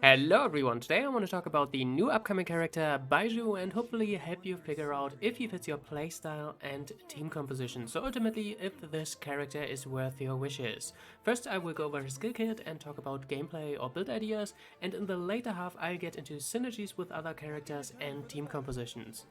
Hello everyone, today I want to talk about the new upcoming character Baizhu and hopefully help you figure out if he fits your playstyle and team composition, so ultimately if this character is worth your wishes. First I will go over his skill kit and talk about gameplay or build ideas, and in the later half I'll get into synergies with other characters and team compositions.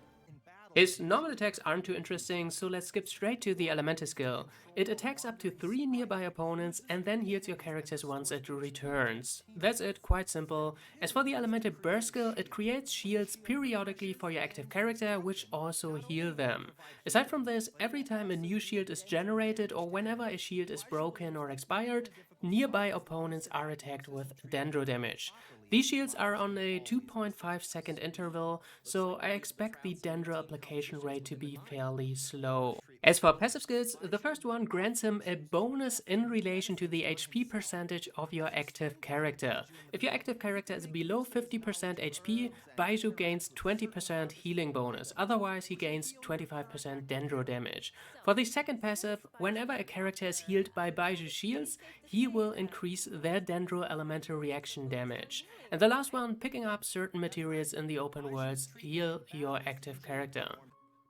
His normal attacks aren't too interesting, so let's skip straight to the Elemental skill. It attacks up to 3 nearby opponents and then heals your characters once it returns. That's it, quite simple. As for the Elemental Burst skill, it creates shields periodically for your active character, which also heal them. Aside from this, every time a new shield is generated or whenever a shield is broken or expired, nearby opponents are attacked with Dendro damage. These shields are on a 2.5-second interval, so I expect the Dendro application rate to be fairly slow. As for passive skills, the first one grants him a bonus in relation to the HP percentage of your active character. If your active character is below 50% HP, Baizhu gains 20% healing bonus, otherwise he gains 25% Dendro damage. For the second passive, whenever a character is healed by Baizhu shields, he will increase their Dendro elemental reaction damage. And the last one, picking up certain materials in the open worlds heal your active character.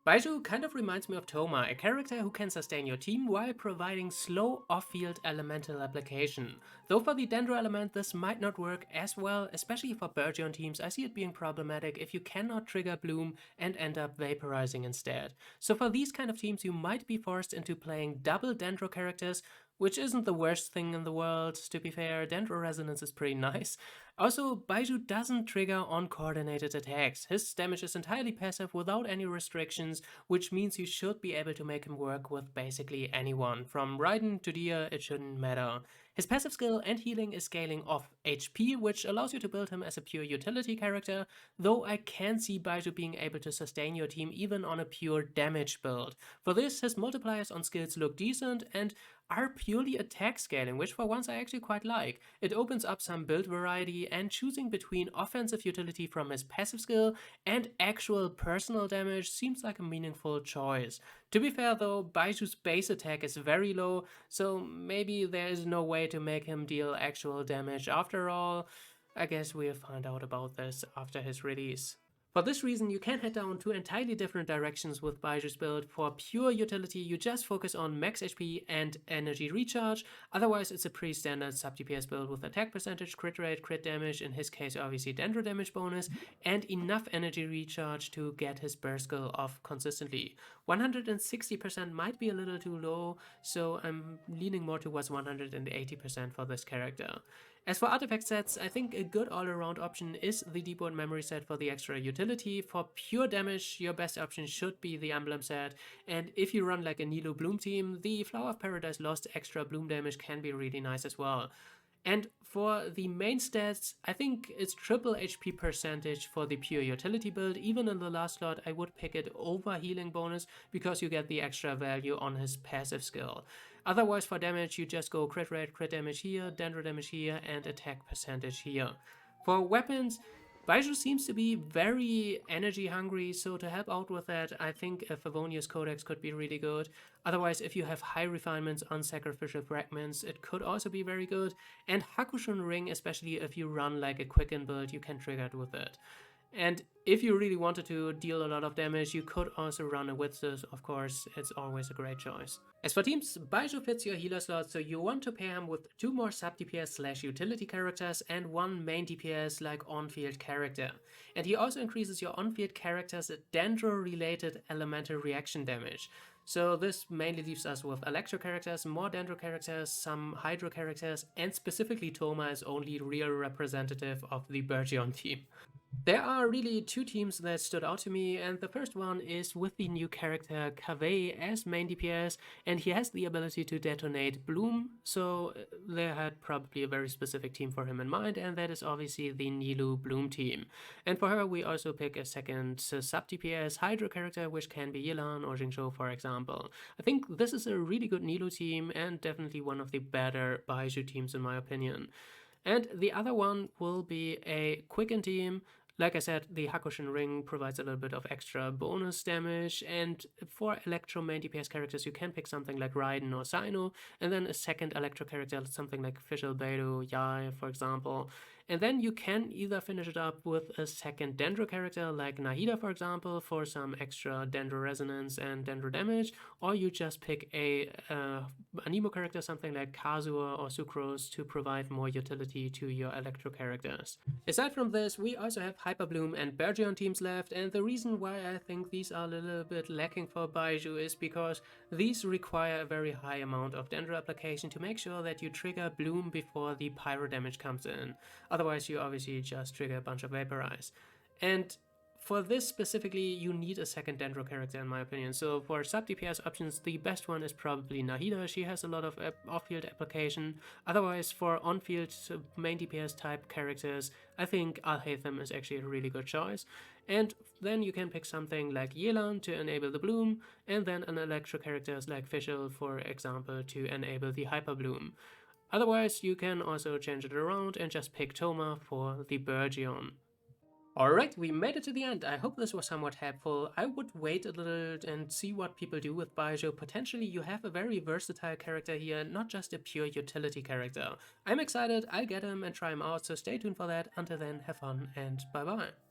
Baizhu kind of reminds me of Thoma, a character who can sustain your team while providing slow off-field elemental application. Though for the Dendro element this might not work as well, especially for Burgeon teams. I see it being problematic if you cannot trigger Bloom and end up vaporizing instead. So for these kind of teams you might be forced into playing double Dendro characters, which isn't the worst thing in the world, to be fair. Dendro Resonance is pretty nice. Also, Baizhu doesn't trigger uncoordinated attacks. His damage is entirely passive without any restrictions, which means you should be able to make him work with basically anyone. From Raiden to Dia, it shouldn't matter. His passive skill and healing is scaling off HP, which allows you to build him as a pure utility character, though I can see Baizhu being able to sustain your team even on a pure damage build. For this, his multipliers on skills look decent and are purely attack scaling, which for once I actually quite like. It opens up some build variety, and choosing between offensive utility from his passive skill and actual personal damage seems like a meaningful choice. To be fair though, Baiju's base attack is very low, so maybe there is no way to make him deal actual damage after all. I guess we'll find out about this after his release. For this reason, you can head down two entirely different directions with Baiju's build. For pure utility, you just focus on max HP and energy recharge. Otherwise, it's a pretty standard sub DPS build with attack percentage, crit rate, crit damage, in his case obviously Dendro damage bonus, and enough energy recharge to get his burst skill off consistently. 160% might be a little too low, so I'm leaning more towards 180% for this character. As for artifact sets, I think a good all-around option is the Deepwood memory set for the extra utility. For pure damage, your best option should be the emblem set, and if you run like a Nilo Bloom team, the Flower of Paradise Lost extra Bloom damage can be really nice as well. And for the main stats, I think it's triple HP percentage for the pure utility build. Even in the last slot, I would pick it over healing bonus because you get the extra value on his passive skill. Otherwise, for damage, you just go crit rate, crit damage here, dendro damage here, and attack percentage here. For weapons, Baizhu seems to be very energy hungry, so to help out with that, I think a Favonius Codex could be really good. Otherwise, if you have high refinements on sacrificial fragments, it could also be very good. And Hakushun Ring, especially if you run like a quicken build, you can trigger it with it. And if you really wanted to deal a lot of damage, you could also run a Witches, of course, it's always a great choice. As for teams, Baizhu fits your healer slot, so you want to pair him with 2 more sub DPS slash utility characters and 1 main DPS like on-field character. And he also increases your on-field character's Dendro related elemental reaction damage. So this mainly leaves us with Electro characters, more Dendro characters, some Hydro characters, and specifically Thoma is only real representative of the Burgeon team. There are really 2 teams that stood out to me, and the first one is with the new character Kavei as main DPS, and he has the ability to detonate Bloom, so they had probably a very specific team for him in mind, and that is obviously the Nilu Bloom team. And for her, we also pick a second sub DPS Hydro character, which can be Yelan or Jingzhou, for example. I think this is a really good Nilu team, and definitely one of the better Baizhu teams in my opinion. And the other one will be a Quicken team. Like I said, the Hakushin Ring provides a little bit of extra bonus damage, and for Electro main DPS characters, you can pick something like Raiden or Sino, and then a second Electro character, something like Fischl, Beidou, Yai, for example. And then you can either finish it up with a second Dendro character like Nahida, for example, for some extra Dendro resonance and Dendro damage, or you just pick a Anemo character, something like Kazuha or Sucrose, to provide more utility to your Electro characters. Aside from this, we also have Hyper Bloom and Bergeon teams left, and the reason why I think these are a little bit lacking for Baizhu is because these require a very high amount of Dendro application to make sure that you trigger Bloom before the Pyro damage comes in. Otherwise, you obviously just trigger a bunch of Vaporize. And for this specifically, you need a second Dendro character in my opinion. So for sub DPS options, the best one is probably Nahida. She has a lot of off-field application. Otherwise, for on-field main DPS type characters, I think Alhaitham is actually a really good choice. And then you can pick something like Yelan to enable the Bloom, and then an Electro characters like Fischl, for example, to enable the Hyper Bloom. Otherwise, you can also change it around and just pick Thoma for the Bergeon. Alright, we made it to the end. I hope this was somewhat helpful. I would wait a little and see what people do with Baizhu. Potentially you have a very versatile character here, not just a pure utility character. I'm excited, I'll get him and try him out, so stay tuned for that. Until then, have fun and bye bye.